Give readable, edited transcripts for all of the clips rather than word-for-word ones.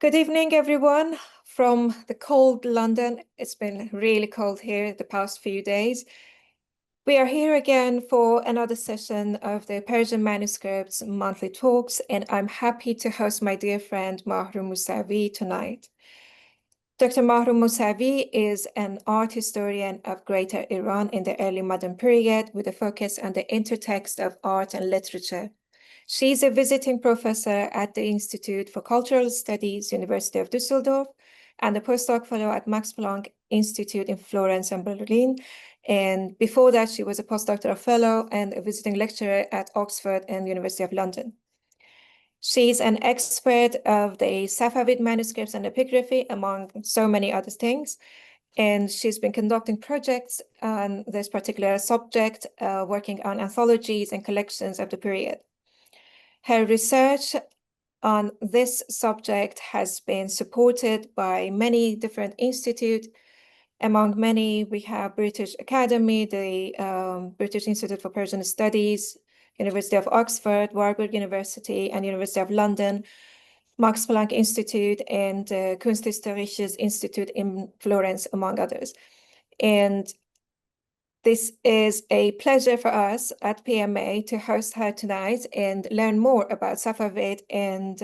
Good evening, everyone. From the cold London. It's been really cold here the past few days. We are here again for another session of the Persian Manuscripts monthly talks, and I'm happy to host my dear friend Mahroo Moosavi tonight. Dr. Mahroo Moosavi is an art historian of Greater Iran in the early modern period with a focus on the intertext of art and literature. She's a visiting professor at the Institute for Cultural Studies, University of Düsseldorf, and a postdoc fellow at Max Planck Institute in Florence and Berlin. And before that, she was a postdoctoral fellow and a visiting lecturer at Oxford and University of London. She's an expert of the Safavid manuscripts and epigraphy, among so many other things. And she's been conducting projects on this particular subject, working on anthologies and collections of the period. Her research on this subject has been supported by many different institutes. Among many, we have British Academy, the British Institute for Persian Studies, University of Oxford, Warburg University, and University of London, Max Planck Institute, and Kunsthistorisches Institut in Florenz, among others. And this is a pleasure for us at PMA to host her tonight and learn more about Safavid and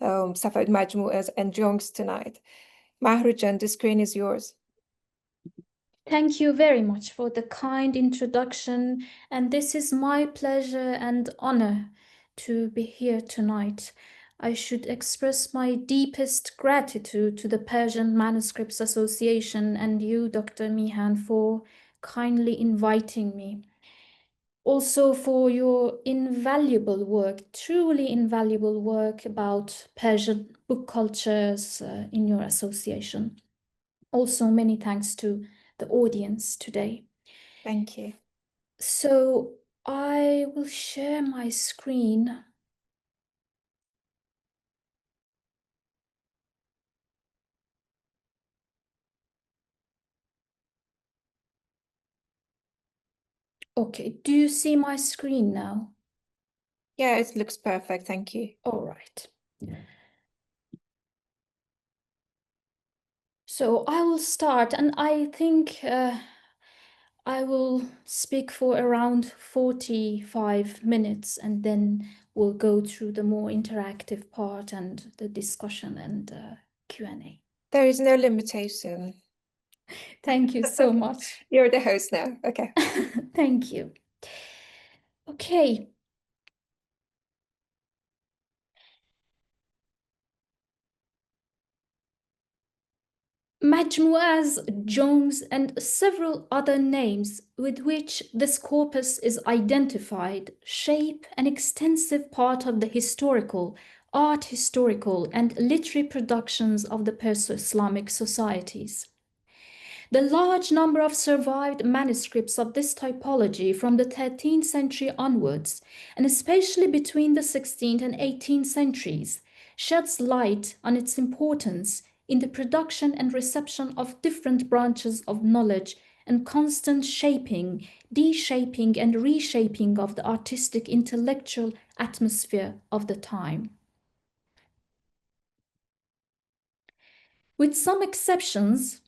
Safavid Majmū and Jung's tonight. Mahroo, the screen is yours. Thank you very much for the kind introduction, and this is my pleasure and honor to be here tonight. I should express my deepest gratitude to the Persian Manuscripts Association and you, Dr. Mihan, for kindly inviting me. Also for your invaluable work, truly invaluable work about Persian book cultures in your association. Also, many thanks to the audience today. Thank you. So I will share my screen. Okay, do you see my screen now? Yeah, it looks perfect. Thank you. All right. So I will start, and I think I will speak for around 45 minutes, and then we'll go through the more interactive part and the discussion and Q&A. There is no limitation. Thank you so much. You're the host now. Okay. Thank you. Okay. Majmuas, Jungs, and several other names with which this corpus is identified shape an extensive part of the historical, art historical, and literary productions of the Perso-Islamic societies. The large number of survived manuscripts of this typology from the 13th century onwards, and especially between the 16th and 18th centuries, sheds light on its importance in the production and reception of different branches of knowledge and constant shaping, de-shaping, and reshaping of the artistic intellectual atmosphere of the time. With some exceptions,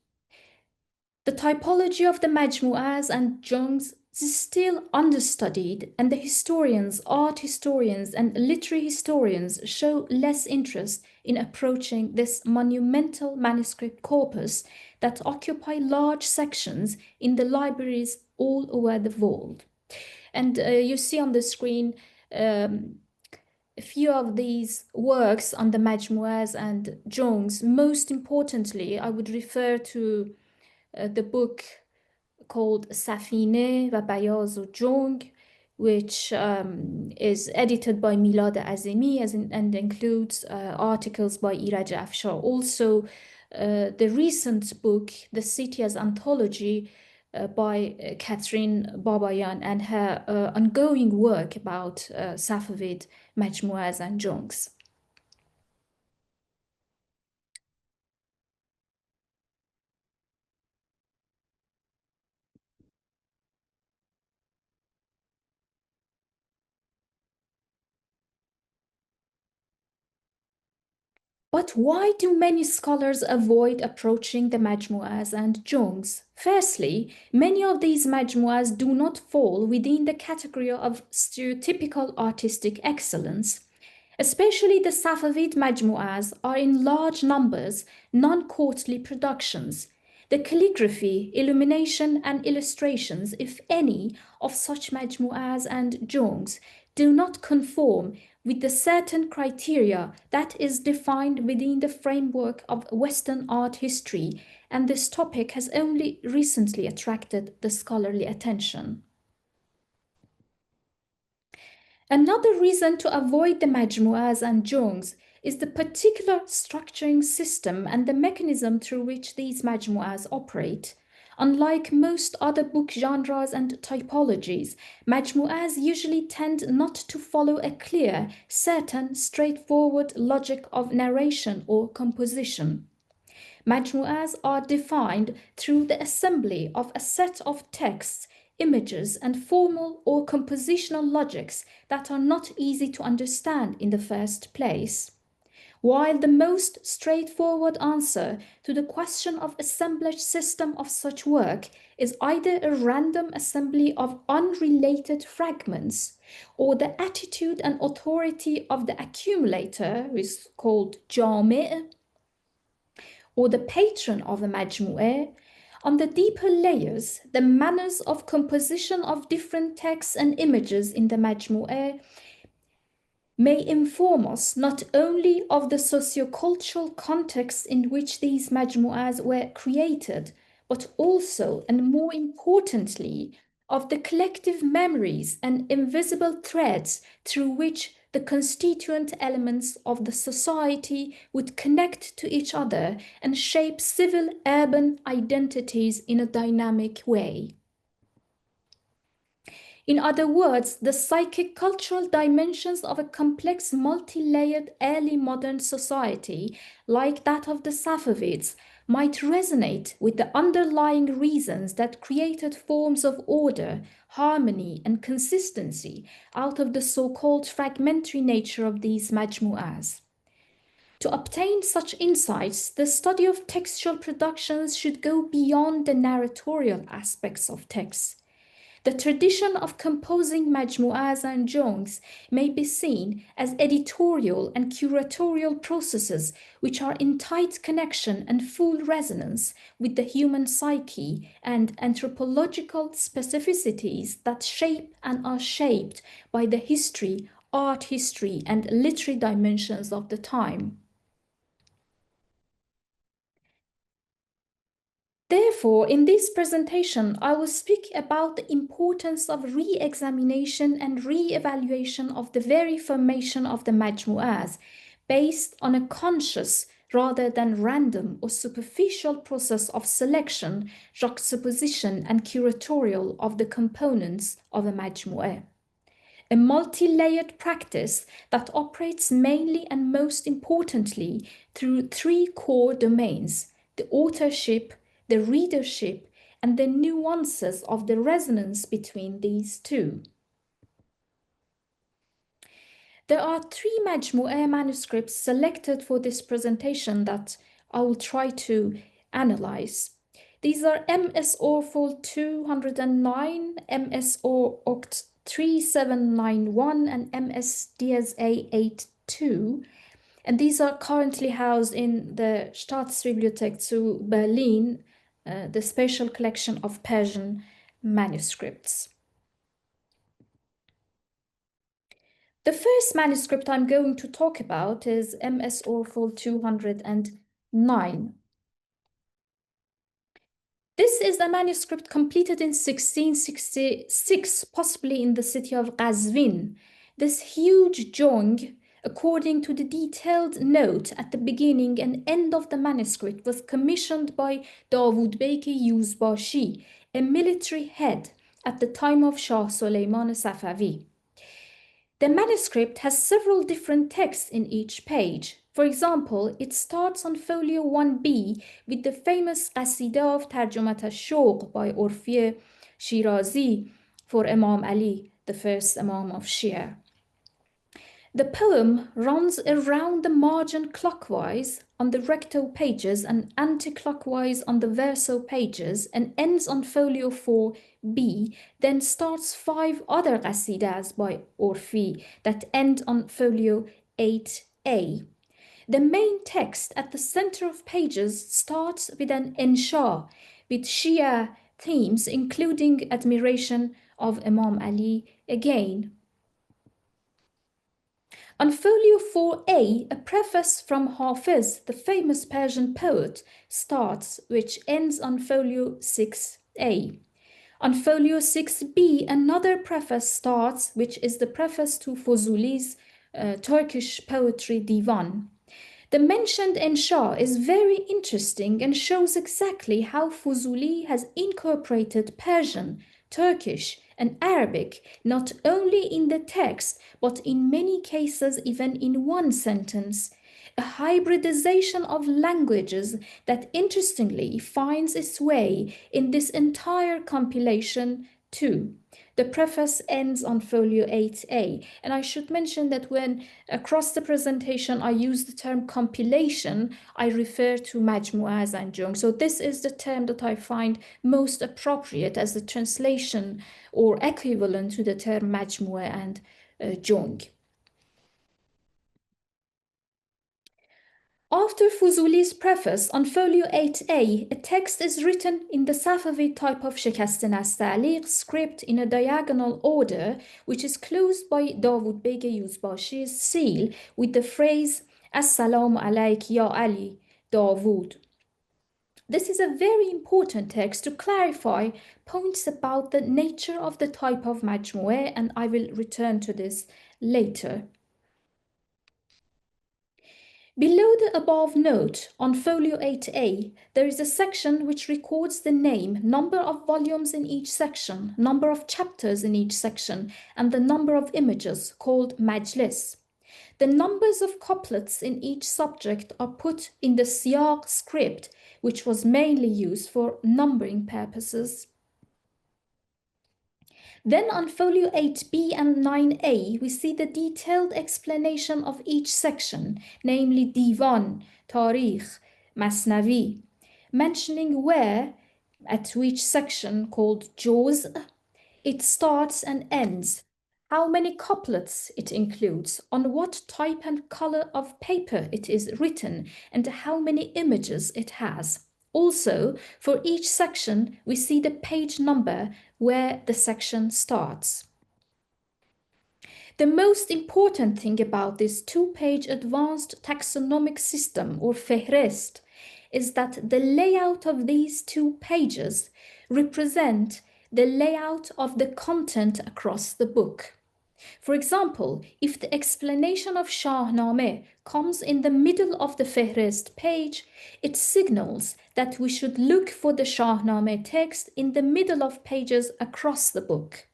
the typology of the Majmu'as and Jungs is still understudied, and the historians, art historians, and literary historians show less interest in approaching this monumental manuscript corpus that occupy large sections in the libraries all over the world. And you see on the screen a few of these works on the Majmu'as and Jungs. Most importantly, I would refer to the book called Safīna و bayāż و Jung, which is edited by Milad Azemi and includes articles by Iraj Afshar. Also, the recent book, The City as Anthology, by Catherine Babayan, and her ongoing work about Safavid, Majmu'as, and Jungs. But why do many scholars avoid approaching the Majmu'as and Jungs? Firstly, many of these Majmu'as do not fall within the category of stereotypical artistic excellence. Especially the Safavid Majmu'as are in large numbers non-courtly productions. The calligraphy, illumination, and illustrations, if any, of such Majmu'as and Jungs do not conform with the certain criteria that is defined within the framework of Western art history, and this topic has only recently attracted the scholarly attention. Another reason to avoid the Majmu'as and Jungs is the particular structuring system and the mechanism through which these Majmu'as operate. Unlike most other book genres and typologies, Majmu'as usually tend not to follow a clear, certain, straightforward logic of narration or composition. Majmu'as are defined through the assembly of a set of texts, images, and formal or compositional logics that are not easy to understand in the first place. While the most straightforward answer to the question of assemblage system of such work is either a random assembly of unrelated fragments, or the attitude and authority of the accumulator, who is called jami', or the patron of the Majmu'ah, on the deeper layers, the manners of composition of different texts and images in the Majmu'ah may inform us not only of the sociocultural context in which these Majmu'ahs were created, but also, and more importantly, of the collective memories and invisible threads through which the constituent elements of the society would connect to each other and shape civil urban identities in a dynamic way. In other words, the psychic cultural dimensions of a complex, multi-layered early modern society, like that of the Safavids, might resonate with the underlying reasons that created forms of order, harmony, and consistency out of the so-called fragmentary nature of these Majmu'as. To obtain such insights, the study of textual productions should go beyond the narratorial aspects of texts. The tradition of composing Majmu'as and Jungs may be seen as editorial and curatorial processes which are in tight connection and full resonance with the human psyche and anthropological specificities that shape and are shaped by the history, art history, and literary dimensions of the time. Therefore, in this presentation, I will speak about the importance of re-examination and re-evaluation of the very formation of the Majmu'as, based on a conscious rather than random or superficial process of selection, juxtaposition, and curatorial of the components of a Majmu'ah. A multi-layered practice that operates mainly and most importantly through three core domains: the authorship, the readership, and the nuances of the resonance between these two. There are three Majmu'ah manuscripts selected for this presentation that I will try to analyze. These are MS Orful 209, MS Oct 3791, and MS DSA 82. And these are currently housed in the Staatsbibliothek zu Berlin, the special collection of Persian manuscripts. The first manuscript I'm going to talk about is MS Orful 209. This is a manuscript completed in 1666, possibly in the city of Qazvin. This huge jung, according to the detailed note at the beginning and end of the manuscript, was commissioned by Davud Beyk Yuzbashi, a military head at the time of Shah Soleiman Safavi. The manuscript has several different texts in each page. For example, it starts on folio 1b with the famous Qasida of Tarjumat al-Shawq by Orfi Shirazi for Imam Ali, the first Imam of Shia. The poem runs around the margin clockwise on the recto pages and anti-clockwise on the verso pages and ends on folio 4b, then starts 5 other qasidas by Orfi that end on folio 8a. The main text at the center of pages starts with an insha, with Shia themes including admiration of Imam Ali again. On folio 4a, a preface from Hafiz, the famous Persian poet, starts, which ends on folio 6a. On folio 6b, another preface starts, which is the preface to Fuzuli's Turkish poetry divan. The mentioned insha is very interesting and shows exactly how Fuzuli has incorporated Persian, Turkish, and Arabic not only in the text, but in many cases even in one sentence. A hybridization of languages that interestingly finds its way in this entire compilation too. The preface ends on folio 8a, and I should mention that when across the presentation I use the term compilation, I refer to Majmua and Jung. So this is the term that I find most appropriate as the translation or equivalent to the term Majmua and Jung. After Fuzuli's preface on folio 8a, a text is written in the Safavid type of shekasten az ta'liq script in a diagonal order, which is closed by Davud Beg Yuzbashi's seal with the phrase As-salamu alayk ya Ali, Davud. This is a very important text to clarify points about the nature of the type of Majmua, and I will return to this later. Below the above note, on folio 8a, there is a section which records the name, number of volumes in each section, number of chapters in each section, and the number of images, called majlis. The numbers of couplets in each subject are put in the siyaq script, which was mainly used for numbering purposes. Then on folio 8b and 9a, we see the detailed explanation of each section, namely divan, tarikh, masnavi, mentioning where, at which section called juz, it starts and ends, how many couplets it includes, on what type and color of paper it is written, and how many images it has. Also, for each section, we see the page number where the section starts. The most important thing about this two-page advanced taxonomic system, or fehrist, is that the layout of these 2 pages represent the layout of the content across the book. For example, if the explanation of Shahnameh comes in the middle of the Fehrist page, it signals that we should look for the Shahnameh text in the middle of pages across the book.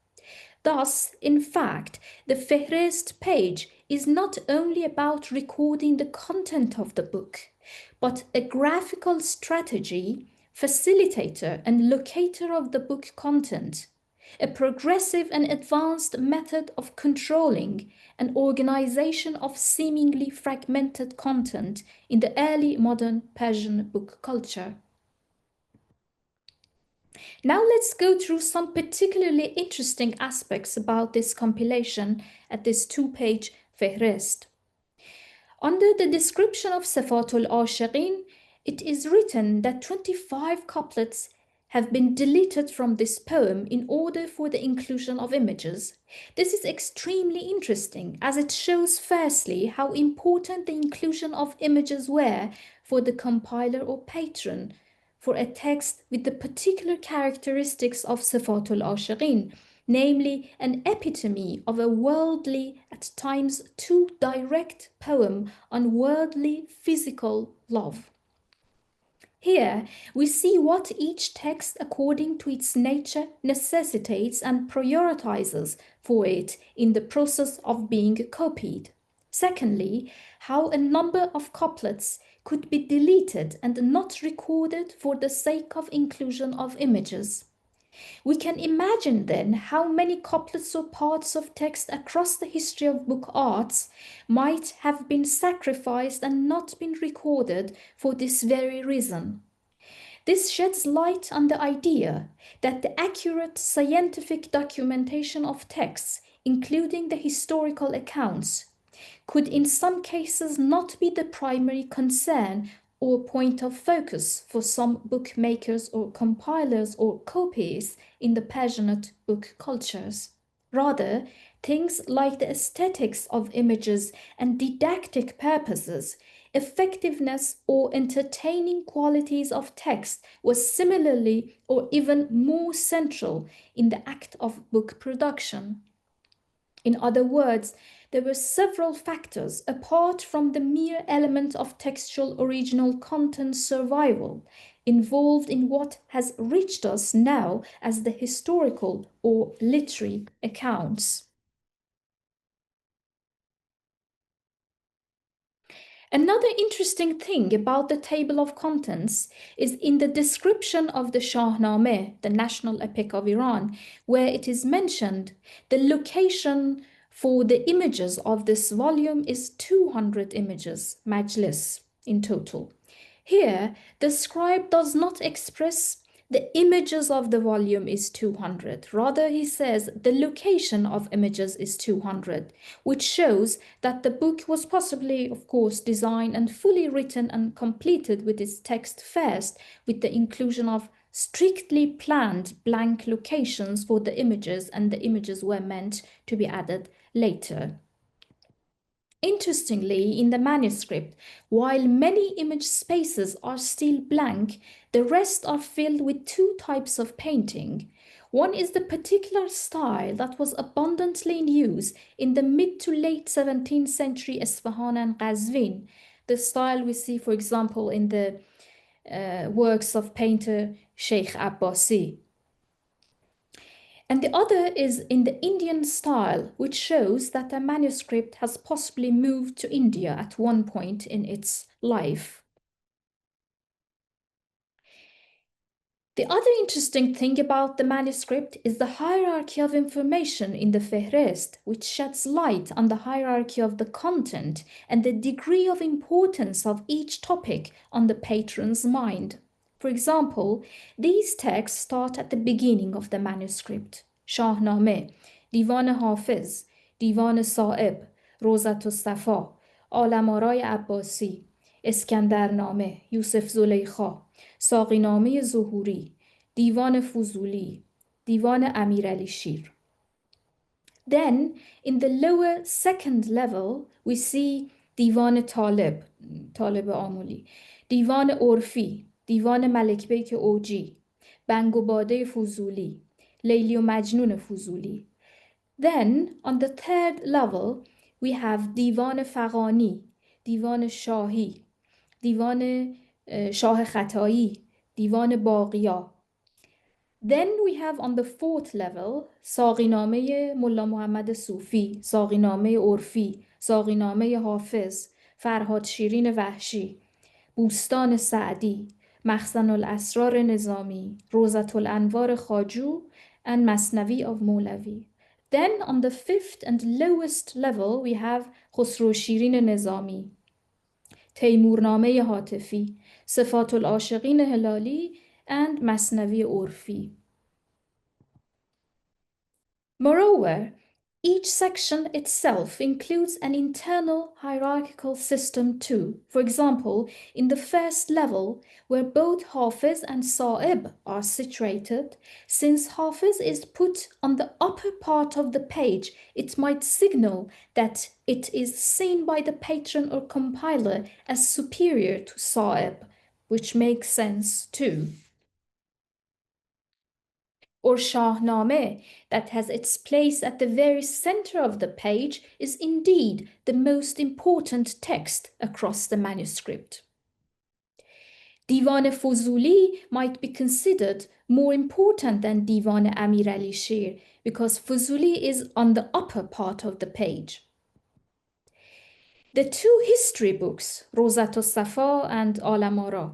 Thus, in fact, the Fehrist page is not only about recording the content of the book, but a graphical strategy, facilitator, and locator of the book content, a progressive and advanced method of controlling and organization of seemingly fragmented content in the early modern Persian book culture. Now let's go through some particularly interesting aspects about this compilation at this 2-page Fehrist. Under the description of Sifatul Ashiqin, it is written that 25 couplets have been deleted from this poem in order for the inclusion of images. This is extremely interesting as it shows firstly how important the inclusion of images were for the compiler or patron for a text with the particular characteristics of Sifatul Ashiqin, namely an epitome of a worldly, at times too direct poem on worldly physical love. Here, we see what each text, according to its nature, necessitates and prioritizes for it in the process of being copied. Secondly, how a number of couplets could be deleted and not recorded for the sake of inclusion of images. We can imagine then how many couplets or parts of text across the history of book arts might have been sacrificed and not been recorded for this very reason. This sheds light on the idea that the accurate scientific documentation of texts, including the historical accounts, could in some cases not be the primary concern or point of focus for some bookmakers or compilers or copies in the passionate book cultures. Rather, things like the aesthetics of images and didactic purposes, effectiveness or entertaining qualities of text was similarly or even more central in the act of book production. In other words, there were several factors apart from the mere element of textual original content survival involved in what has reached us now as the historical or literary accounts. Another interesting thing about the table of contents is in the description of the Shahnameh, the national epic of Iran, where it is mentioned the location for the images of this volume is 200 images, majlis, in total. Here, the scribe does not express the images of the volume is 200. Rather, he says the location of images is 200, which shows that the book was possibly, of course, designed and fully written and completed with its text first, with the inclusion of strictly planned blank locations for the images, and the images were meant to be added later. Interestingly, in the manuscript, while many image spaces are still blank, the rest are filled with two types of painting. One is the particular style that was abundantly in use in the mid to late 17th century Isfahan and Qazvin, the style we see, for example, in the works of painter Sheikh Abbasi. And the other is in the Indian style, which shows that a manuscript has possibly moved to India at one point in its life. The other interesting thing about the manuscript is the hierarchy of information in the Fehrist, which sheds light on the hierarchy of the content and the degree of importance of each topic on the patron's mind. For example, these texts start at the beginning of the manuscript. Shahnameh, Divan Hafiz, Divan Sa'ib, Rozat al-Safa, Alamarای Abbasi, اسکندرنامه، یوسف زلیخا، ساقینامه ظهوری، دیوان فضولی، دیوان امیرعلی شیر. Then, in the lower second level, we see دیوان طالب آمولی، دیوان عرفی، دیوان ملک بیک اوجی، بنگ و باده فضولی، لیلی و مجنون فضولی. Then, on the third level, we have دیوان فغانی، دیوان شاهی، دیوان شاه خطایی، دیوان باقیا. Then we have on the fourth level ساقینامه ملا محمد صوفی، ساقینامه عرفی، ساقینامه حافظ، فرهاد شیرین وحشی، بوستان سعدی، مخزن الاسرار نظامی، روزة الانوار خواجو, and Masnavi of Molavi. Then on the fifth and lowest level we have خسرو شیرین نظامی، تیمورنامه هاتفی، صفات العاشقین هلالی, and Masnavi عرفی. Moreover, each section itself includes an internal hierarchical system too. For example, in the first level, where both Hafiz and Sa'ib are situated, since Hafiz is put on the upper part of the page, it might signal that it is seen by the patron or compiler as superior to Sa'ib, which makes sense too. Or Shahnameh, that has its place at the very center of the page, is indeed the most important text across the manuscript. Divan Fuzuli might be considered more important than Divan Amir Ali Shir because Fuzuli is on the upper part of the page. The two history books, Rozat al-Safa and Alamara,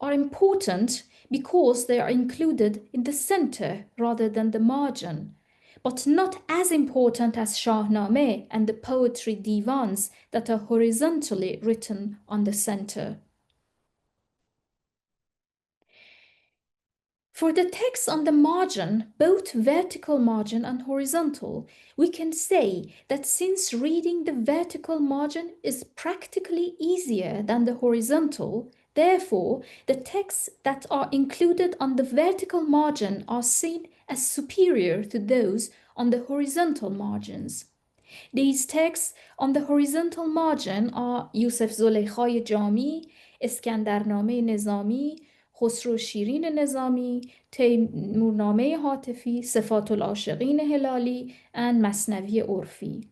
are important because they are included in the center rather than the margin, but not as important as Shahnameh and the poetry divans that are horizontally written on the center. For the text on the margin, both vertical margin and horizontal, we can say that since reading the vertical margin is practically easier than the horizontal, therefore, the texts that are included on the vertical margin are seen as superior to those on the horizontal margins. These texts on the horizontal margin are Yusuf Zoleykhai Jami, Iskandername Nizami, خسرو شیرین نظامی، تیمورنامه هاتفی، صفات العاشقین هلالی, and مثنوی عرفی.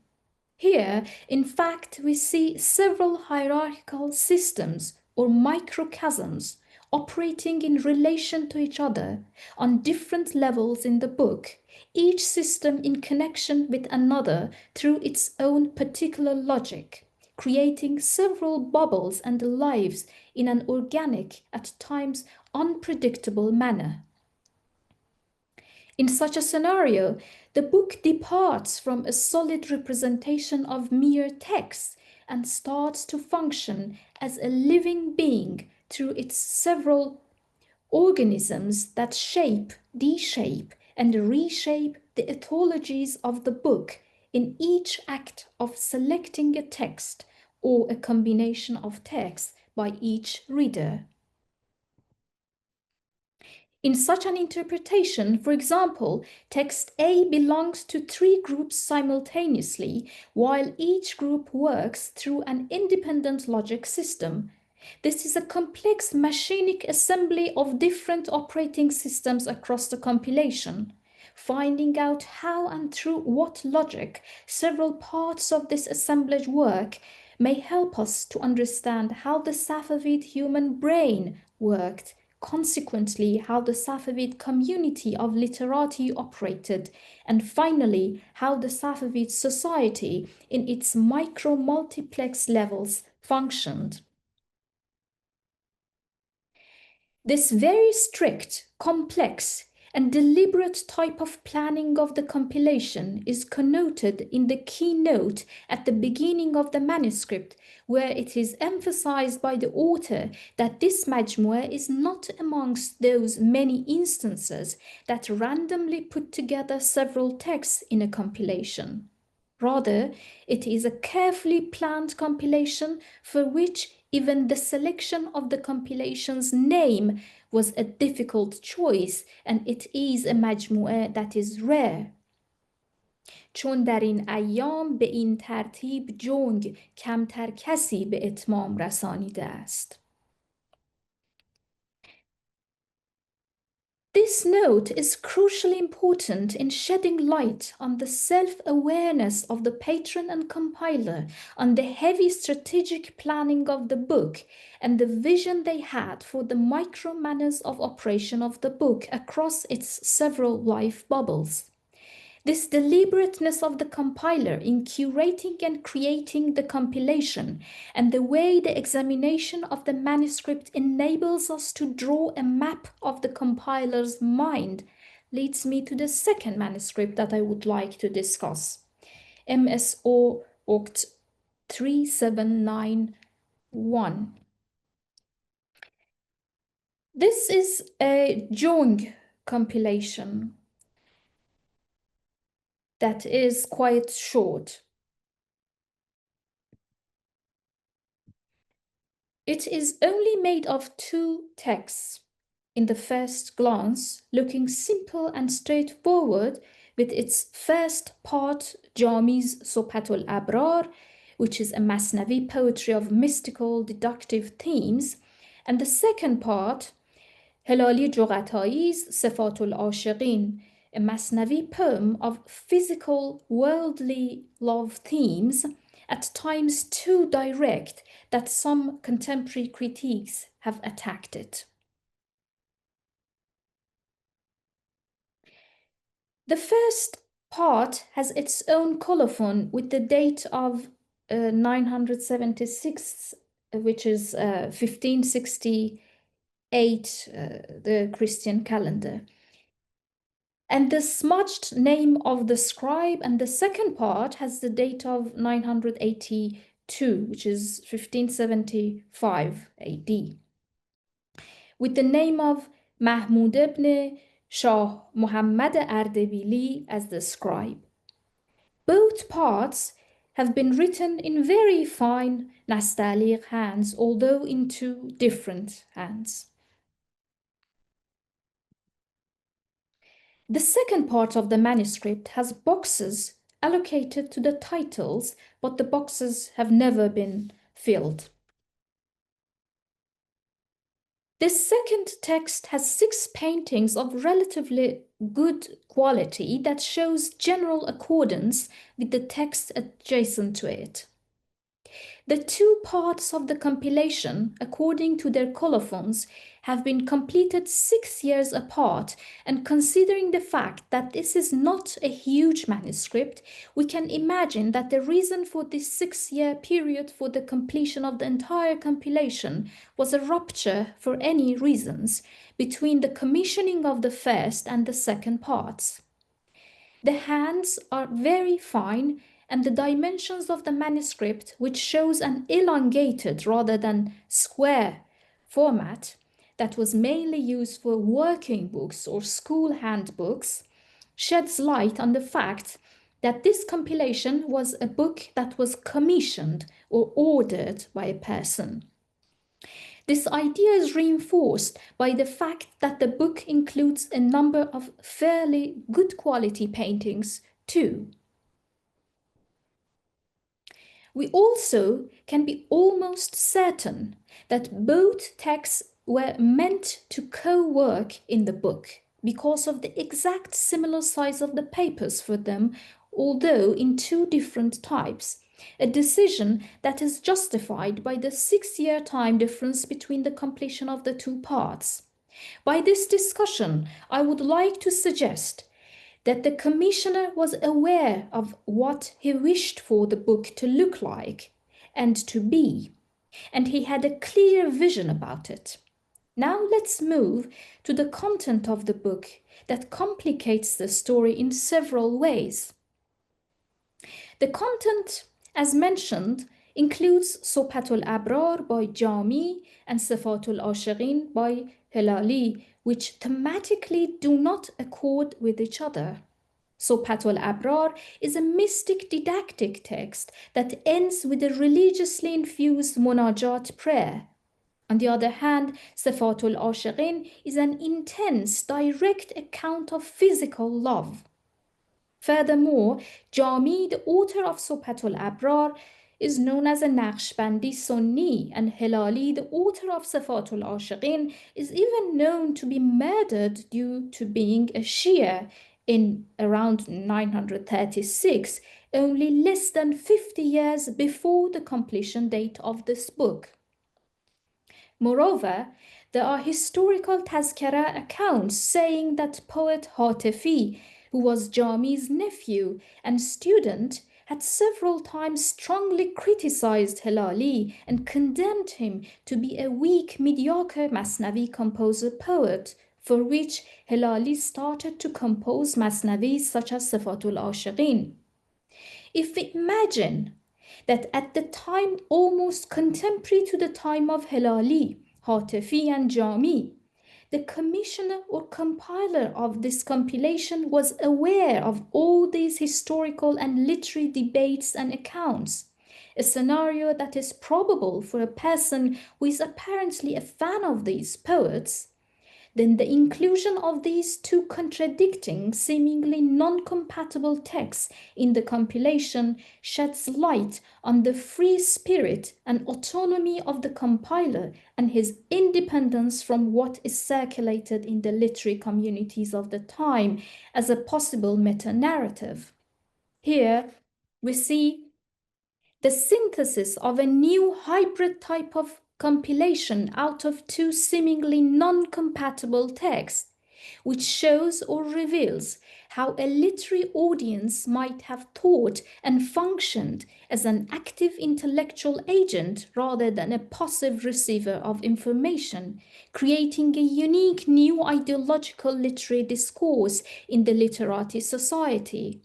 Here, in fact, we see several hierarchical systems or microchasms operating in relation to each other on different levels in the book, each system in connection with another through its own particular logic, creating several bubbles and lives in an organic, at times unpredictable manner. In such a scenario, the book departs from a solid representation of mere text and starts to function as a living being through its several organisms that shape, deshape, and reshape the ethologies of the book in each act of selecting a text or a combination of texts by each reader. In such an interpretation, for example, text A belongs to 3 groups simultaneously, while each group works through an independent logic system. This is a complex machinic assembly of different operating systems across the compilation. Finding out how and through what logic several parts of this assemblage work may help us to understand how the Safavid human brain worked, consequently how the Safavid community of literati operated, and finally how the Safavid society in its micro-multiplex levels functioned. This very strict, complex, and deliberate type of planning of the compilation is connoted in the keynote at the beginning of the manuscript, where it is emphasized by the author that this Majmua is not amongst those many instances that randomly put together several texts in a compilation. Rather, it is a carefully planned compilation for which even the selection of the compilation's name was a difficult choice, and it is a مجموعه that is rare. چون در این ایام به این ترتیب جنگ کمتر کسی به اتمام رسانیده است. This note is crucially important in shedding light on the self-awareness of the patron and compiler, on the heavy strategic planning of the book, and the vision they had for the micro-manners of operation of the book across its several life bubbles. This deliberateness of the compiler in curating and creating the compilation, and the way the examination of the manuscript enables us to draw a map of the compiler's mind, leads me to the second manuscript that I would like to discuss. MSO Oct 3791. This is a Jung compilation that is quite short. It is only made of 2 texts in the first glance, looking simple and straightforward, with its first part, Jami's Sopatul Abrar, which is a Masnavi poetry of mystical deductive themes, and the second part, Helali Jogatai's Safatul Ashiqin, a Masnavi poem of physical, worldly love themes, at times too direct that some contemporary critiques have attacked it. The first part has its own colophon with the date of 976, which is 1560 8, the Christian calendar. And the smudged name of the scribe and the second part has the date of 982, which is 1575 AD, with the name of Mahmud ibn Shah Muhammad Ardebili as the scribe. Both parts have been written in very fine Nastaliq hands, although in two different hands. The second part of the manuscript has boxes allocated to the titles, but the boxes have never been filled. The second text has 6 paintings of relatively good quality that shows general accordance with the text adjacent to it. The 2 parts of the compilation, according to their colophons, have been completed 6 years apart, and considering the fact that this is not a huge manuscript, we can imagine that the reason for this 6-year period for the completion of the entire compilation was a rupture, for any reasons, between the commissioning of the first and the second parts. The hands are very fine, and the dimensions of the manuscript, which shows an elongated rather than square format that was mainly used for working books or school handbooks, sheds light on the fact that this compilation was a book that was commissioned or ordered by a person. This idea is reinforced by the fact that the book includes a number of fairly good quality paintings too. We also can be almost certain that both texts were meant to co-work in the book because of the exact similar size of the papers for them, although in 2 different types, a decision that is justified by the 6-year time difference between the completion of the 2 parts. By this discussion, I would like to suggest that the commissioner was aware of what he wished for the book to look like and to be, and he had a clear vision about it. Now let's move to the content of the book that complicates the story in several ways. The content, as mentioned, includes Sohbatul Abrar by Jami and Sifatul Ashiqin by Hilali, which thematically do not accord with each other. Sohbatul Abrar is a mystic didactic text that ends with a religiously infused munajat prayer. On the other hand, Sifatul Ashiqin is an intense, direct account of physical love. Furthermore, Jami, the author of Sohbatul Abrar, is known as a Naqshbandi Sunni, and Hilali, the author of Sifatul Ashiqin, is even known to be murdered due to being a Shia in around 936, only less than 50 years before the completion date of this book. Moreover, there are historical tazkara accounts saying that poet Hatifi, who was Jami's nephew and student, had several times strongly criticized Hilali and condemned him to be a weak, mediocre Masnavi composer poet, for which Hilali started to compose Masnavis such as Sifatul Ashiqin. If we imagine that at the time almost contemporary to the time of Hilali, Hatifi and Jami, the commissioner or compiler of this compilation was aware of all these historical and literary debates and accounts, a scenario that is probable for a person who is apparently a fan of these poets, then the inclusion of these 2 contradicting, seemingly non-compatible texts in the compilation sheds light on the free spirit and autonomy of the compiler and his independence from what is circulated in the literary communities of the time as a possible meta-narrative. Here we see the synthesis of a new hybrid type of compilation out of 2 seemingly non-compatible texts, which shows or reveals how a literary audience might have thought and functioned as an active intellectual agent rather than a passive receiver of information, creating a unique new ideological literary discourse in the literati society.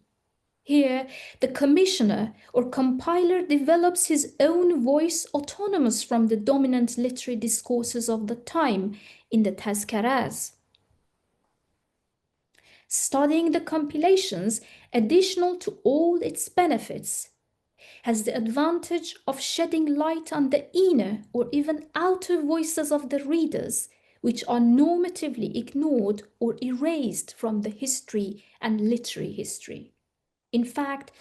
Here, the commissioner or compiler develops his own voice autonomous from the dominant literary discourses of the time in the tazkaras. Studying the compilations, additional to all its benefits, has the advantage of shedding light on the inner or even outer voices of the readers, which are normatively ignored or erased from the history and literary history. In fact,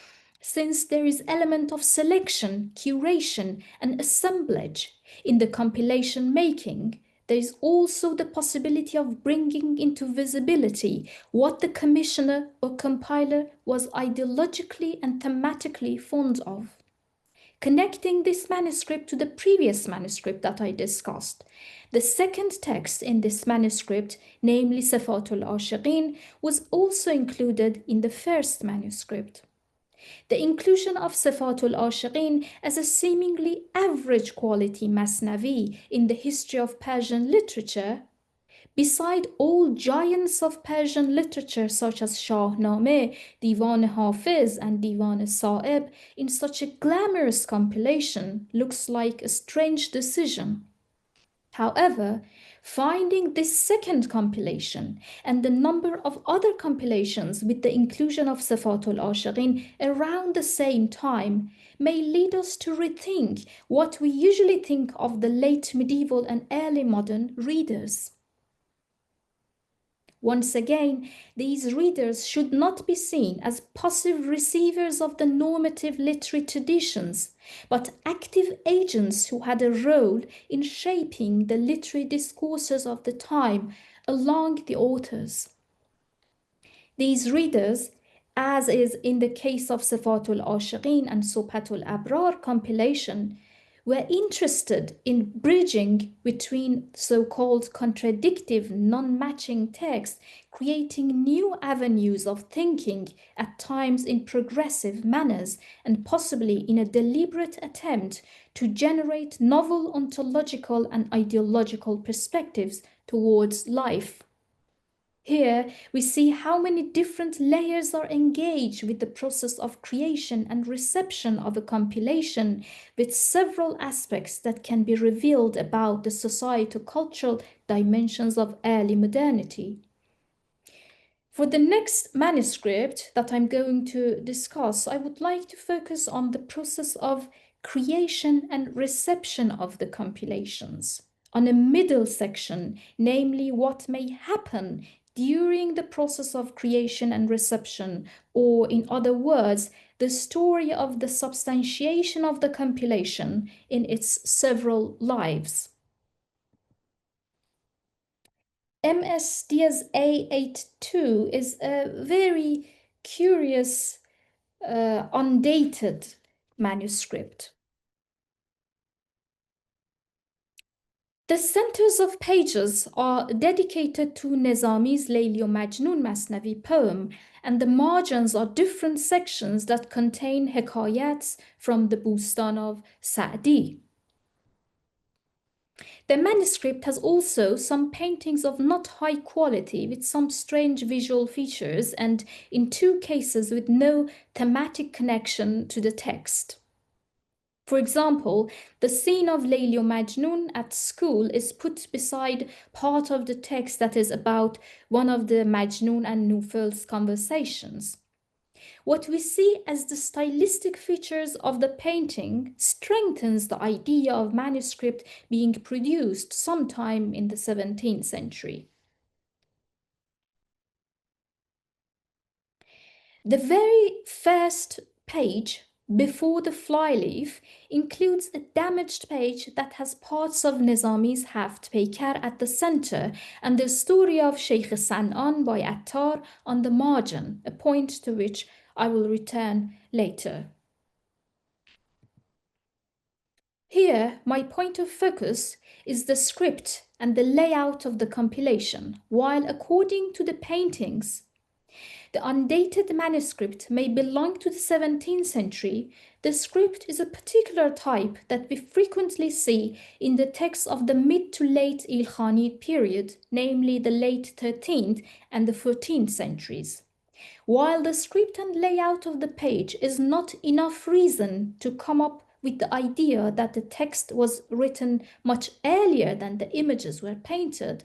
since there is element of selection, curation, and assemblage in the compilation making, there is also the possibility of bringing into visibility what the commissioner or compiler was ideologically and thematically fond of. Connecting this manuscript to the previous manuscript that I discussed, the second text in this manuscript, namely Sifatul Ashiqin, was also included in the first manuscript. The inclusion of Sifatul Ashiqin as a seemingly average quality masnavi in the history of Persian literature, beside all giants of Persian literature such as Shahnameh, Divan Hafiz, and Divan Sa'ib, in such a glamorous compilation looks like a strange decision. However, finding this second compilation and the number of other compilations with the inclusion of Sifatul Ashiqin around the same time may lead us to rethink what we usually think of the late medieval and early modern readers. Once again, these readers should not be seen as passive receivers of the normative literary traditions, but active agents who had a role in shaping the literary discourses of the time along the authors. These readers, as is in the case of Sifatul Ashiqin and Subhatul Abrar compilation, were interested in bridging between so-called contradictive, non-matching texts, creating new avenues of thinking, at times in progressive manners, and possibly in a deliberate attempt to generate novel ontological and ideological perspectives towards life. Here, we see how many different layers are engaged with the process of creation and reception of a compilation, with several aspects that can be revealed about the societo-cultural dimensions of early modernity. For the next manuscript that I'm going to discuss, I would like to focus on the process of creation and reception of the compilations, on a middle section, namely what may happen during the process of creation and reception, or in other words, the story of the substantiation of the compilation in its several lives. MS Diaz A82 is a very curious, undated manuscript. The centers of pages are dedicated to Nizami's Layli و Majnun Masnavi poem, and the margins are different sections that contain hikayats from the Bustan of Sa'di. The manuscript has also some paintings of not high quality with some strange visual features, and in two cases with no thematic connection to the text. For example, the scene of Layli و Majnun at school is put beside part of the text that is about one of the Majnun and Nufel's conversations. What we see as the stylistic features of the painting strengthens the idea of manuscript being produced sometime in the 17th century. The very first page before the flyleaf includes a damaged page that has parts of Nizami's Haft Peykar at the center and the story of Sheikh San'an by Attar on the margin, a point to which I will return later. Here, my point of focus is the script and the layout of the compilation, while according to the paintings, the undated manuscript may belong to the 17th century. The script is a particular type that we frequently see in the texts of the mid to late Ilkhanid period, namely the late 13th and the 14th centuries. While the script and layout of the page is not enough reason to come up with the idea that the text was written much earlier than the images were painted,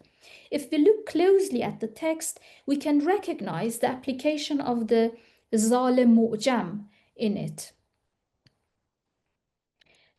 if we look closely at the text, we can recognize the application of the zal mu'jam in it.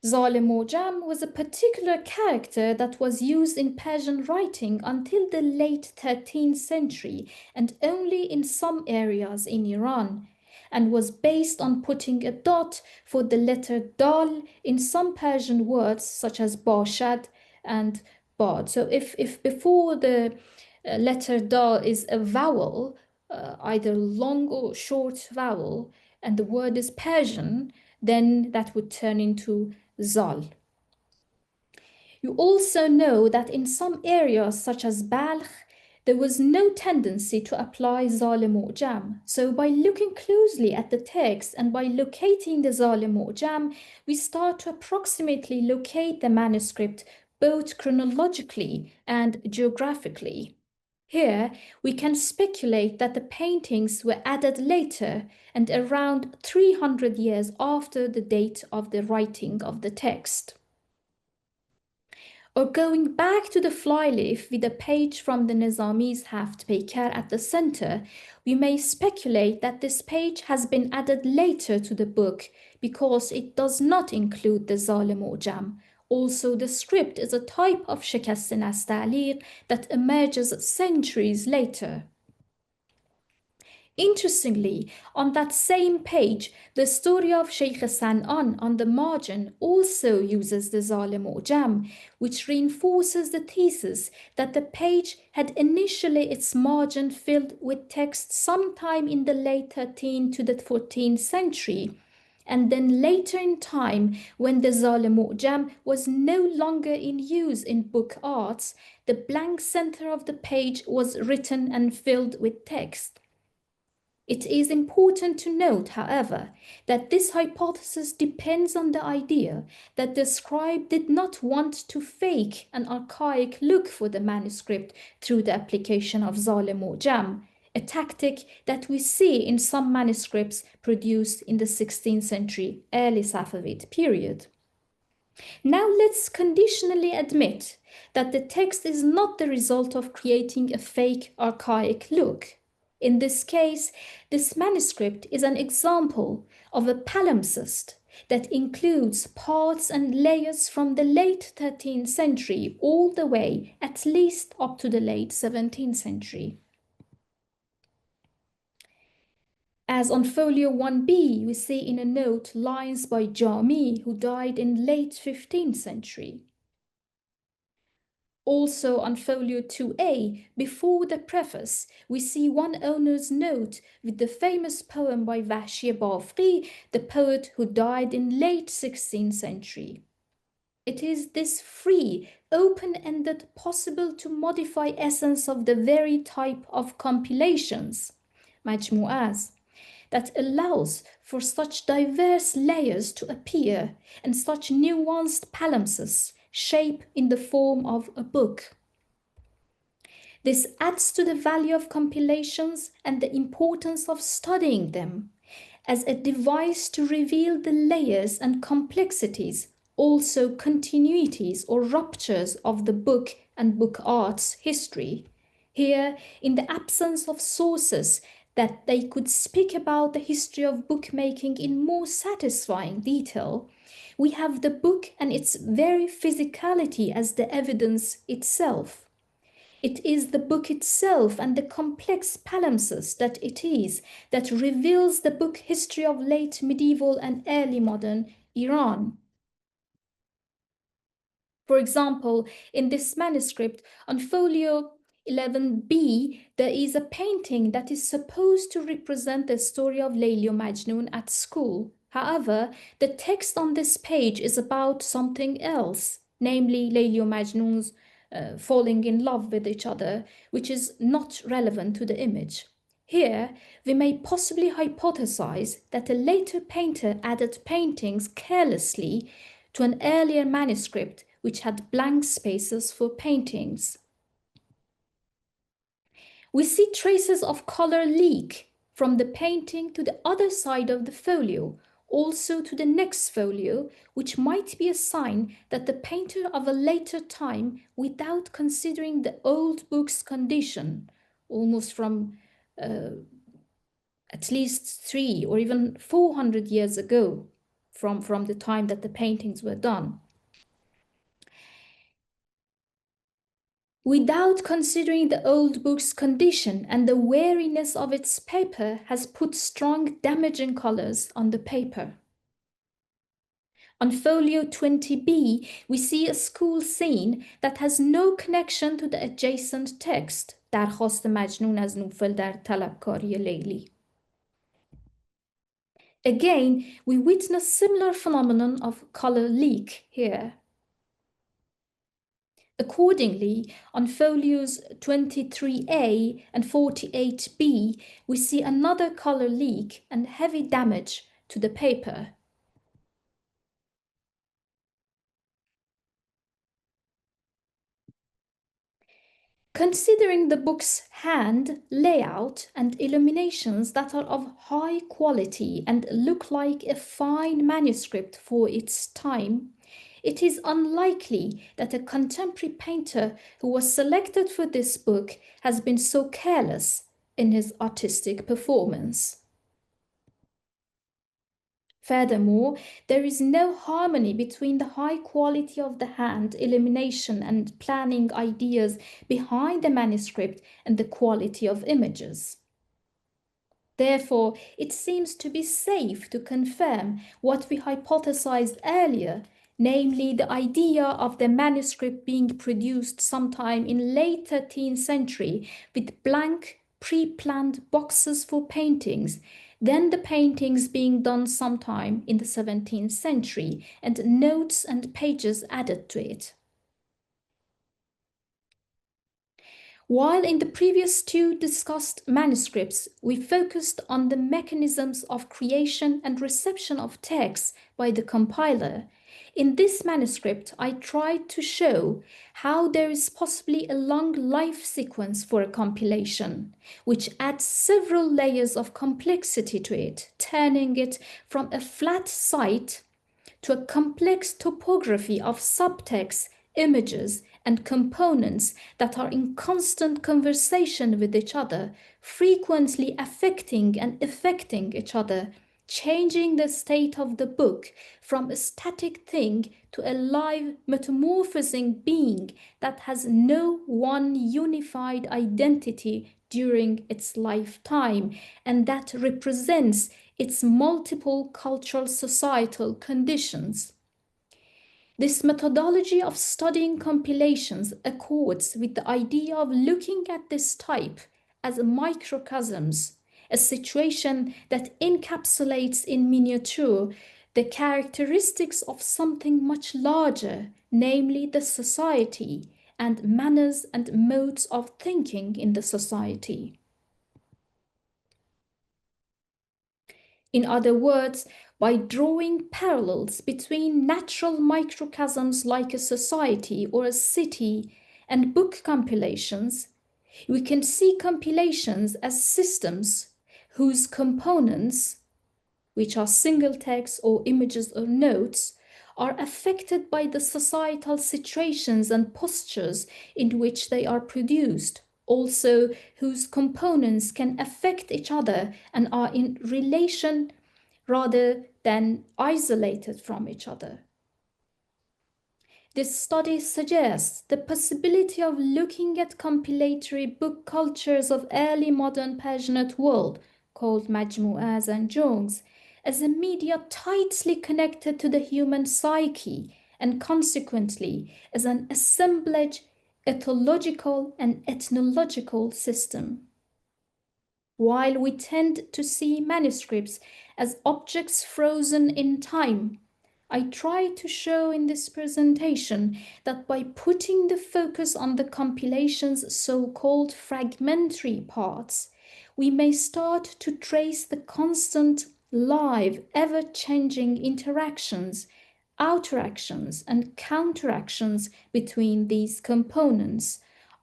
Zal mu'jam was a particular character that was used in Persian writing until the late 13th century and only in some areas in Iran, and was based on putting a dot for the letter dal in some Persian words such as bashad and bad. So if before the letter dal is a vowel, either long or short vowel, and the word is Persian, then that would turn into zal. You also know that in some areas such as Balkh, there was no tendency to apply zal mu'jam. So by looking closely at the text and by locating the zal mu'jam, we start to approximately locate the manuscript both chronologically and geographically. Here, we can speculate that the paintings were added later and around 300 years after the date of the writing of the text. Or going back to the flyleaf with a page from the Nizami's Haft Peker at the center, we may speculate that this page has been added later to the book because it does not include the zal mu'jam. Also, the script is a type of shekast nasta'lir that emerges centuries later. Interestingly, on that same page, the story of Sheikh San'an on the margin also uses the zal mu'jam, which reinforces the thesis that the page had initially its margin filled with text sometime in the late 13th to the 14th century, and then later in time, when the zal mu'jam was no longer in use in book arts, the blank center of the page was written and filled with text. It is important to note, however, that this hypothesis depends on the idea that the scribe did not want to fake an archaic look for the manuscript through the application of zal mu'jam, a tactic that we see in some manuscripts produced in the 16th century early Safavid period. Now let's conditionally admit that the text is not the result of creating a fake archaic look. In this case, this manuscript is an example of a palimpsest that includes parts and layers from the late 13th century all the way at least up to the late 17th century. As on folio 1b, we see in a note lines by Jami, who died in late 15th century. Also on folio 2a, before the preface, we see one owner's note with the famous poem by Vahshi Bafri, the poet who died in late 16th century. It is this free, open-ended, possible to modify essence of the very type of compilations, Majmu'as, that allows for such diverse layers to appear and such nuanced palimpsests shape in the form of a book. This adds to the value of compilations and the importance of studying them as a device to reveal the layers and complexities, also continuities or ruptures of the book and book art's history. Here, in the absence of sources that they could speak about the history of bookmaking in more satisfying detail, we have the book and its very physicality as the evidence itself. It is the book itself and the complex palimpsest that it is that reveals the book history of late medieval and early modern Iran. For example, in this manuscript on folio 11b, there is a painting that is supposed to represent the story of Layli and Majnun at school. However, the text on this page is about something else, namely Layli and Majnun's falling in love with each other, which is not relevant to the image. Here, we may possibly hypothesize that a later painter added paintings carelessly to an earlier manuscript which had blank spaces for paintings. We see traces of color leak from the painting to the other side of the folio, also to the next folio, which might be a sign that the painter of a later time, without considering the old book's condition, almost from at least 300 or even 400 years ago, from the time that the paintings were done. Without considering the old book's condition and the weariness of its paper, has put strong damaging colors on the paper. On folio 20b, we see a school scene that has no connection to the adjacent text. درخواست مجنون از نوفل در طلبکاری لیلی. Again, we witness similar phenomenon of color leak here. Accordingly, on folios 23a and 48b, we see another color leak and heavy damage to the paper. Considering the book's hand, layout, and illuminations that are of high quality and look like a fine manuscript for its time, it is unlikely that a contemporary painter who was selected for this book has been so careless in his artistic performance. Furthermore, there is no harmony between the high quality of the hand illumination and planning ideas behind the manuscript and the quality of images. Therefore, it seems to be safe to confirm what we hypothesized earlier, namely the idea of the manuscript being produced sometime in late 13th century with blank, pre-planned boxes for paintings, then the paintings being done sometime in the 17th century and notes and pages added to it. While in the previous two discussed manuscripts, we focused on the mechanisms of creation and reception of texts by the compiler, in this manuscript I tried to show how there is possibly a long life sequence for a compilation, which adds several layers of complexity to it, turning it from a flat site to a complex topography of subtext, images, and components that are in constant conversation with each other, frequently affecting and affecting each other, changing the state of the book from a static thing to a live, metamorphosing being that has no one unified identity during its lifetime, and that represents its multiple cultural societal conditions. This methodology of studying compilations accords with the idea of looking at this type as microcosms, a situation that encapsulates in miniature the characteristics of something much larger, namely the society and manners and modes of thinking in the society. In other words, by drawing parallels between natural microcosms like a society or a city and book compilations, we can see compilations as systems whose components, which are single texts or images or notes, are affected by the societal situations and postures in which they are produced, also whose components can affect each other and are in relation rather than isolated from each other. This study suggests the possibility of looking at compilatory book cultures of early modern Persianate world, called Majmuas and Jungs, as a media tightly connected to the human psyche and consequently as an assemblage, ethological and ethnological system. While we tend to see manuscripts as objects frozen in time, I try to show in this presentation that by putting the focus on the compilation's so-called fragmentary parts, we may start to trace the constant, live, ever-changing interactions, outeractions, and counteractions between these components,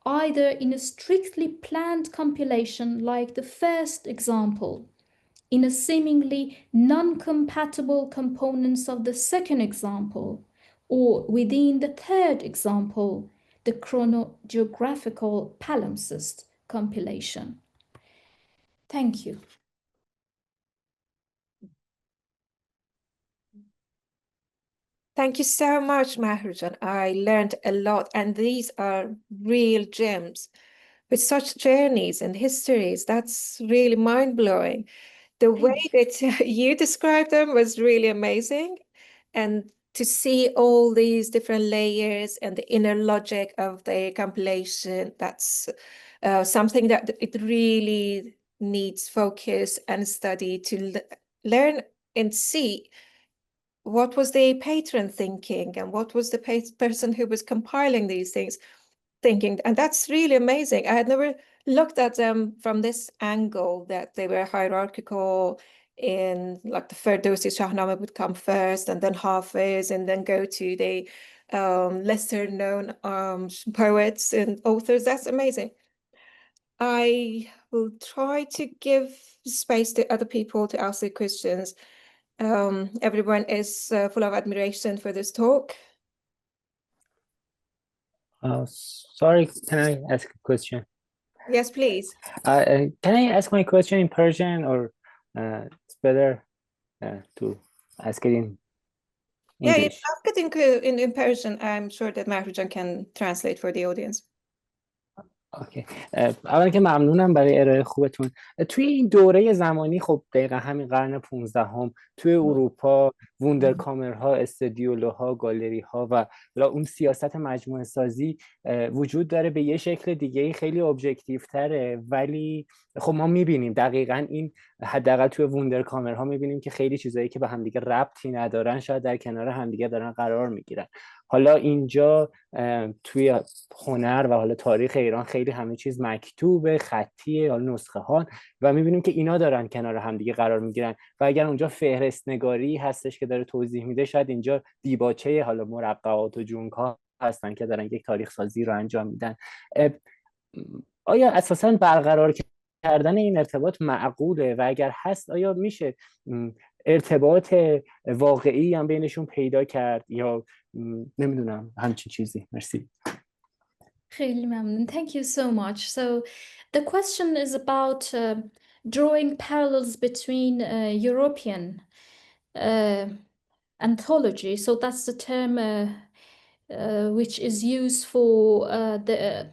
either in a strictly planned compilation like the first example, in a seemingly non-compatible components of the second example, or within the third example, the chronogeographical palimpsest compilation. Thank you. Thank you so much, Mahroo. I learned a lot, and these are real gems with such journeys and histories. That's really mind-blowing. The way that you described them was really amazing. And to see all these different layers and the inner logic of the compilation, that's something that it really needs focus and study to learn and see what was the patron thinking and what was the person who was compiling these things thinking. And that's really amazing. I had never looked at them from this angle, that they were hierarchical in like the Ferdowsi Shahnameh would come first, and then Hafiz, and then go to the lesser known poets and authors. That's amazing. I will try to give space to other people to ask their questions. Everyone is full of admiration for this talk. Sorry, can I ask a question? Yes, please. Can I ask my question in Persian, or it's better to ask it in Yeah, English? ask it in Persian. I'm sure that Mahroo can translate for the audience. اوکی. اولا که ممنونم برای ارائه خوبتون. توی این دوره زمانی خب دقیقا همین قرن 15 هم توی اروپا ووندرکامرها، استدیولوها، گالری ها و اون سیاست مجموعه سازی وجود داره. به یه شکل دیگه خیلی ابجکتیو تره، ولی خب ما میبینیم دقیقا این، حداقل توی ووندرکامرها میبینیم که خیلی چیزایی که به همدیگه ربطی ندارن شاید در کنار همدیگه دارن قرار میگیرن. حالا اینجا توی هنر و حالا تاریخ ایران خیلی همه چیز مکتوبه، خطیه، حالا نسخه ها، و میبینیم که اینا دارن کنار همدیگه قرار میگیرن. و اگر اونجا فهرست نگاری هستش که داره توضیح میده، شاید اینجا دیباچه حالا مرقعات و جونگ ها هستن که دارن یک تاریخ سازی رو انجام میدن. آیا اساساً برقرار کردن این ارتباط معقوله؟ و اگر هست آیا میشه ارتباط واقعی هم بینشون پیدا کرد، یا نمیدونم همچین چیزی؟ مرسی. خیلی ممنون. Thank you so much. So the question is about drawing parallels between European anthology. So that's the term which is used for the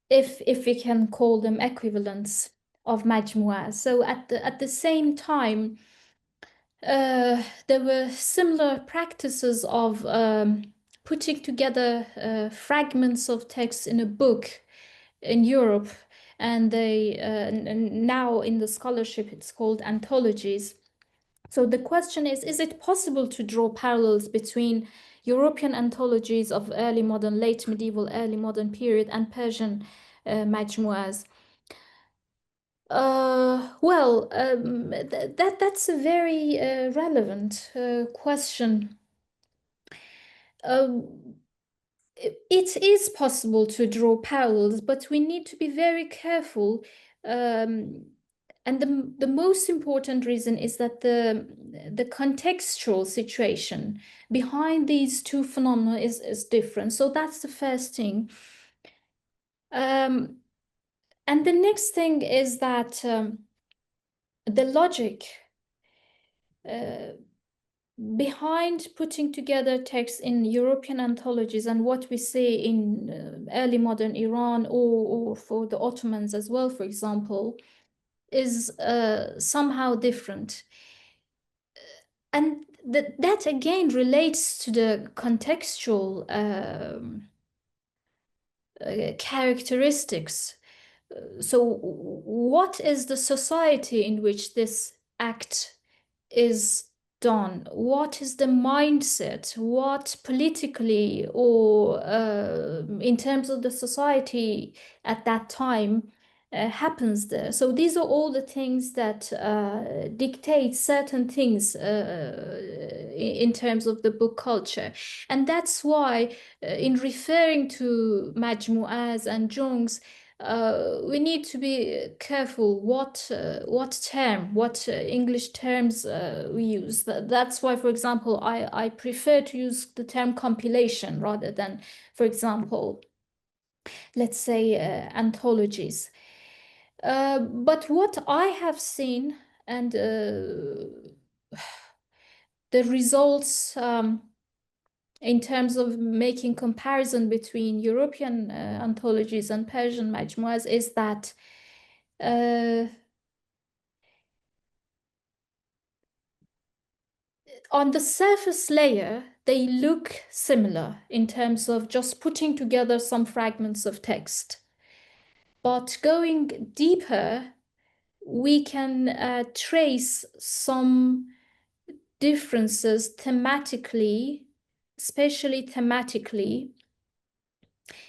if we can call them equivalents of Majmua. So at the same time, there were similar practices of putting together fragments of text in a book in Europe, and they now in the scholarship it's called anthologies. So the question is it possible to draw parallels between European anthologies of early modern, late medieval, early modern period and Persian majmuas? Well, that's a very relevant question. It is possible to draw parallels, but we need to be very careful. And the most important reason is that the contextual situation behind these two phenomena is different. So that's the first thing. And the next thing is that the logic behind putting together texts in European anthologies and what we see in early modern Iran or for the Ottomans as well, for example, is somehow different. And that again relates to the contextual characteristics. So what is the society in which this act is done, what is the mindset, what politically or in terms of the society at that time happens there. So these are all the things that dictate certain things in terms of the book culture. And that's why in referring to Majmu'as and Jungs, we need to be careful what English terms we use. That's why, for example, I prefer to use the term compilation rather than, for example, let's say anthologies. But what I have seen and the results in terms of making comparison between European anthologies and Persian majmuas is that on the surface layer, they look similar in terms of just putting together some fragments of text. But going deeper, we can trace some differences thematically, especially thematically,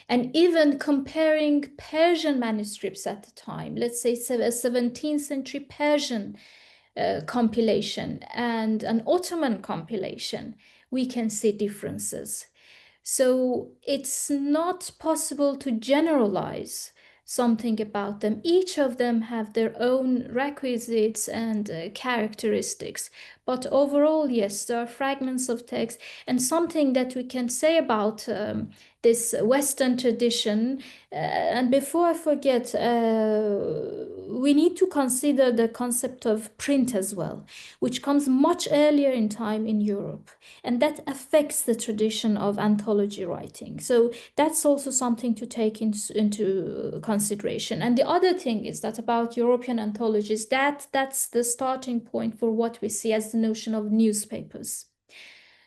and even comparing Persian manuscripts at the time, let's say a 17th century Persian compilation and an Ottoman compilation, we can see differences. So it's not possible to generalize something about them. Each of them have their own requisites and characteristics. But overall, yes, there are fragments of text. And something that we can say about this Western tradition, and before I forget, we need to consider the concept of print as well, which comes much earlier in time in Europe. And that affects the tradition of anthology writing. So that's also something to take into consideration. And the other thing is that about European anthologies, that's the starting point for what we see as the notion of newspapers.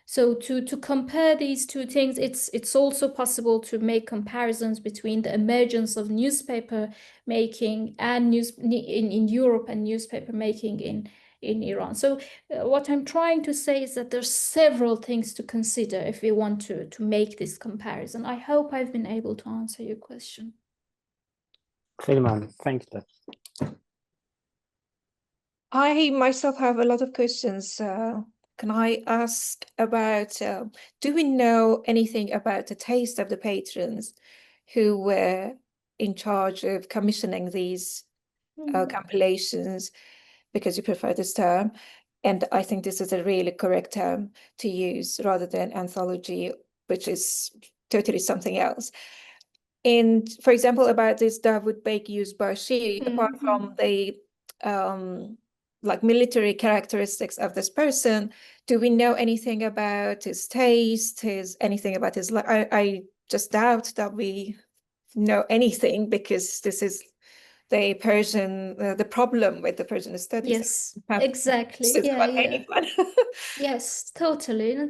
So to compare these two things, it's also possible to make comparisons between the emergence of newspaper making and in Europe and newspaper making in Iran. So what I'm trying to say is that there's several things to consider if we want to make this comparison. I hope I've been able to answer your question. خیلی ممنون. Thank you. I myself have a lot of questions. Can I ask about, do we know anything about the taste of the patrons who were in charge of commissioning these compilations? Because you prefer this term. And I think this is a really correct term to use rather than anthology, which is totally something else. And for example, about this Davud Beg Yüzbaşı, apart from the like military characteristics of this person, do we know anything about his taste, anything about his life? I just doubt that we know anything, because this is the Persian, the problem with the Persian studies. Yes, exactly. Yeah. Yes, totally.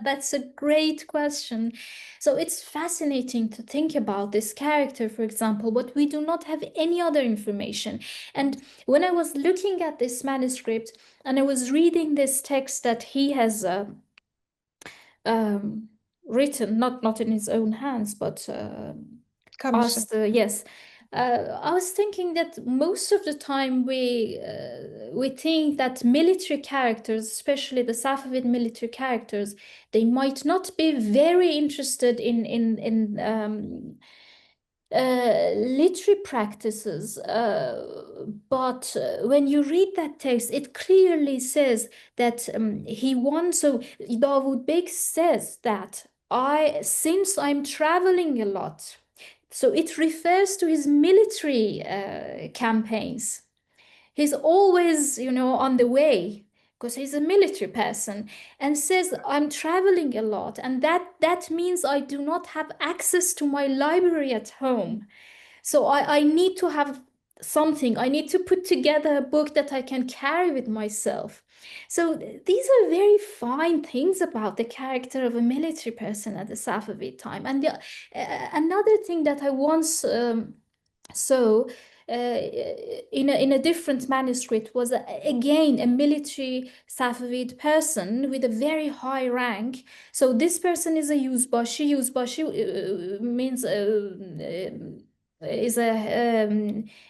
That's a great question. So it's fascinating to think about this character, for example, but we do not have any other information. And when I was looking at this manuscript and I was reading this text that he has written, not in his own hands, but asked, yes. I was thinking that most of the time we think that military characters, especially the Safavid military characters, they might not be very interested in literary practices, but when you read that text, it clearly says that he wants. So Davud Beg says that since I'm traveling a lot. So it refers to his military campaigns. He's always, on the way because he's a military person, and says, I'm traveling a lot. And that means I do not have access to my library at home. So I need to have something. I need to put together a book that I can carry with myself. So these are very fine things about the character of a military person at the Safavid time. And another thing that I once So in a different manuscript was again a military Safavid person with a very high rank. So this person is a yüzbaşı. Yüzbaşı means is a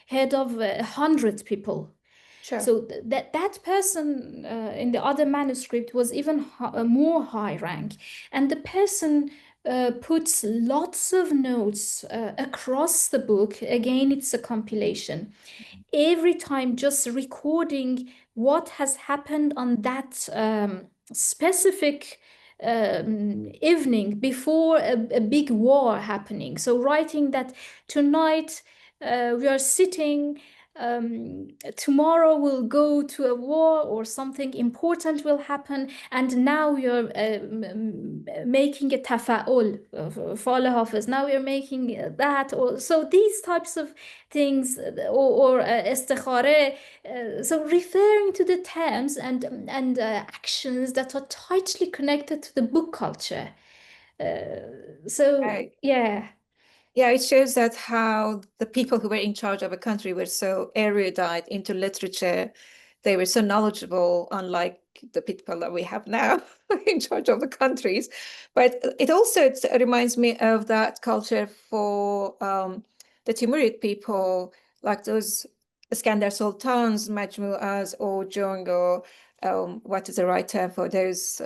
head of 100 people. Sure. So that person in the other manuscript was even more high rank, and the person puts lots of notes across the book. Again, it's a compilation. Every time just recording what has happened on that specific evening before a big war happening. So writing that tonight we are sitting, tomorrow we'll go to a war or something important will happen, and now you're making a tafa'ul, follow hafiz, now you're making that, or so these types of things, or istikhare, so referring to the terms and actions that are tightly connected to the book culture. So Right. yeah. Yeah, it shows that how the people who were in charge of a country were so erudite into literature. They were so knowledgeable, unlike the people that we have now in charge of the countries. But it also reminds me of that culture for the Timurid people, like those Iskandar Sultans, Majmuas, or Jung, or what is the right term for those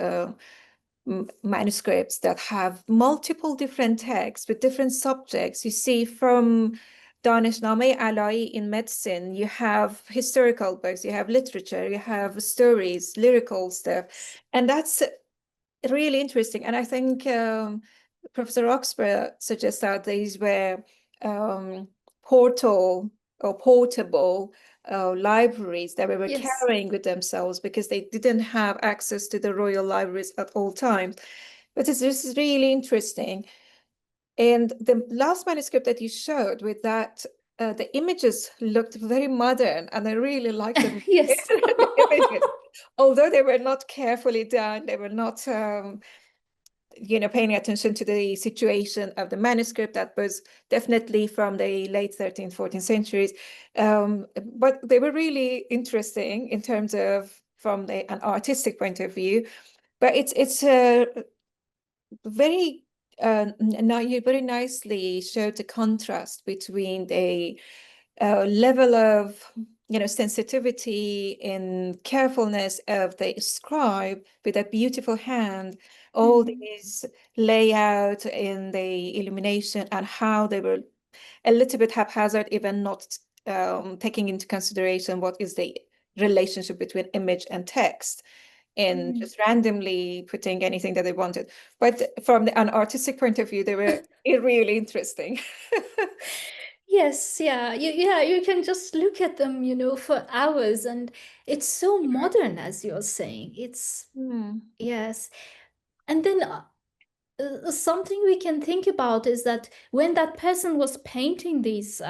manuscripts that have multiple different texts with different subjects. You see, from Danishname Alai in medicine, you have historical books, you have literature, you have stories, lyrical stuff, and that's really interesting. And I think Professor Oxford suggests that these were portable libraries that we were Yes. carrying with themselves because they didn't have access to the royal libraries at all times. But this is really interesting. And the last manuscript that you showed with that, the images looked very modern, and I really liked them. Yes. The images. Although they were not carefully done, they were not paying attention to the situation of the manuscript that was definitely from the late 13th, 14th centuries. But they were really interesting in terms of from an artistic point of view. But it's very now you very nicely showed the contrast between the level of sensitivity and carefulness of the scribe with a beautiful hand, all these layout in the illumination, and how they were a little bit haphazard, even not taking into consideration what is the relationship between image and text, and just randomly putting anything that they wanted. But from an artistic point of view, they were really interesting. Yes, yeah, you can just look at them, for hours, and it's so modern, as you're saying. It's yes. And then something we can think about is that when that person was painting these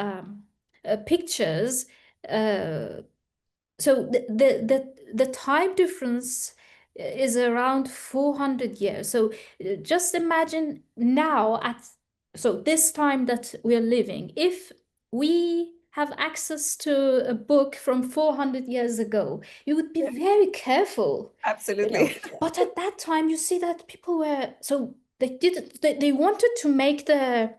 pictures, so the time difference is around 400 years. So just imagine now so this time that we're living, if we have access to a book from 400 years ago, you would be very careful. Absolutely. But at that time, you see that people were, so they wanted to make the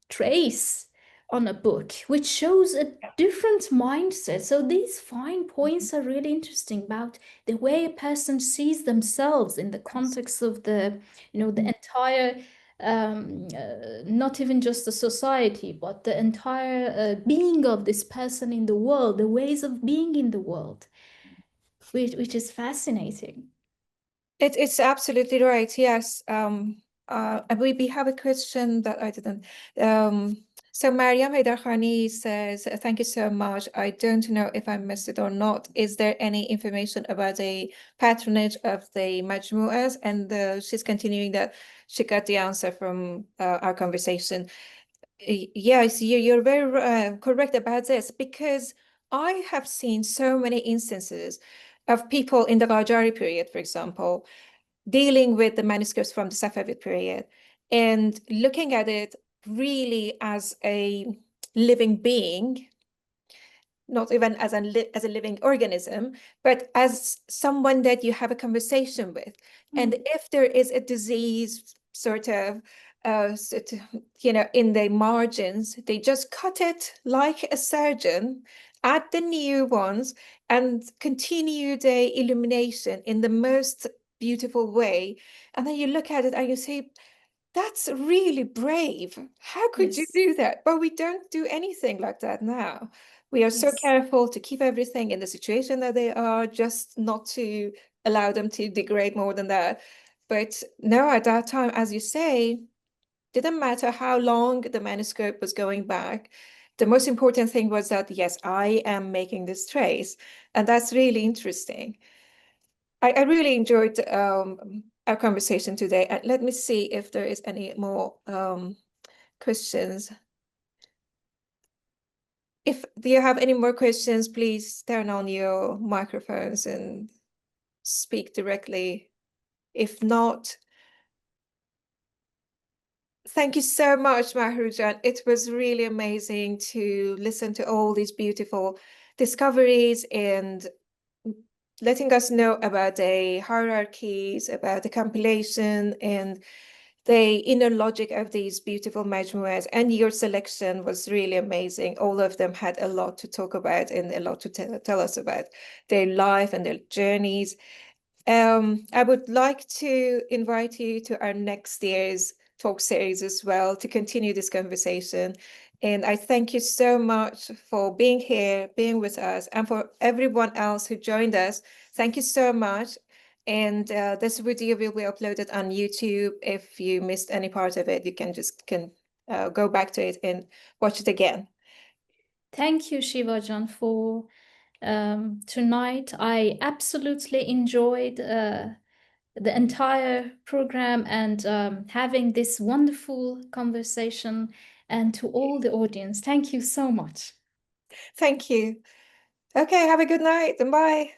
trace on a book, which shows a different mindset. So these fine points are really interesting about the way a person sees themselves in the context of the entire, not even just the society, but the entire being of this person in the world, the ways of being in the world, which is fascinating. It's absolutely right. Yes. We have a question that I didn't. So Mariam Haidarkhani says, thank you so much. I don't know if I missed it or not. Is there any information about the patronage of the Majmuas? And she's continuing that she got the answer from our conversation. Yes, you're very correct about this, because I have seen so many instances of people in the Qajari period, for example, dealing with the manuscripts from the Safavid period and looking at it really as a living being, not even as a living organism, but as someone that you have a conversation with. And if there is a disease sort of, in the margins, they just cut it like a surgeon, add the new ones, and continue the illumination in the most beautiful way. And then you look at it and you say, that's really brave. How could you do that? But we don't do anything like that now. We are so careful to keep everything in the situation that they are, just not to allow them to degrade more than that. But no, at that time, as you say, didn't matter how long the manuscript was going back. The most important thing was that, yes, I am making this trace. And that's really interesting. I really enjoyed our conversation today. And let me see if there is any more questions. If you have any more questions, please turn on your microphones and speak directly. If not, thank you so much, Mahroo. It was really amazing to listen to all these beautiful discoveries and letting us know about the hierarchies, about the compilation and the inner logic of these beautiful majmuas. And your selection was really amazing. All of them had a lot to talk about and a lot to tell us about their life and their journeys. I would like to invite you to our next year's talk series as well to continue this conversation. And I thank you so much for being here, being with us, and for everyone else who joined us. Thank you so much. And this video will be uploaded on YouTube. If you missed any part of it, you can just go back to it and watch it again. Thank you, Shivajan, for tonight. I absolutely enjoyed the entire program and having this wonderful conversation. And to all the audience, thank you so much. Thank you. Okay, have a good night and bye.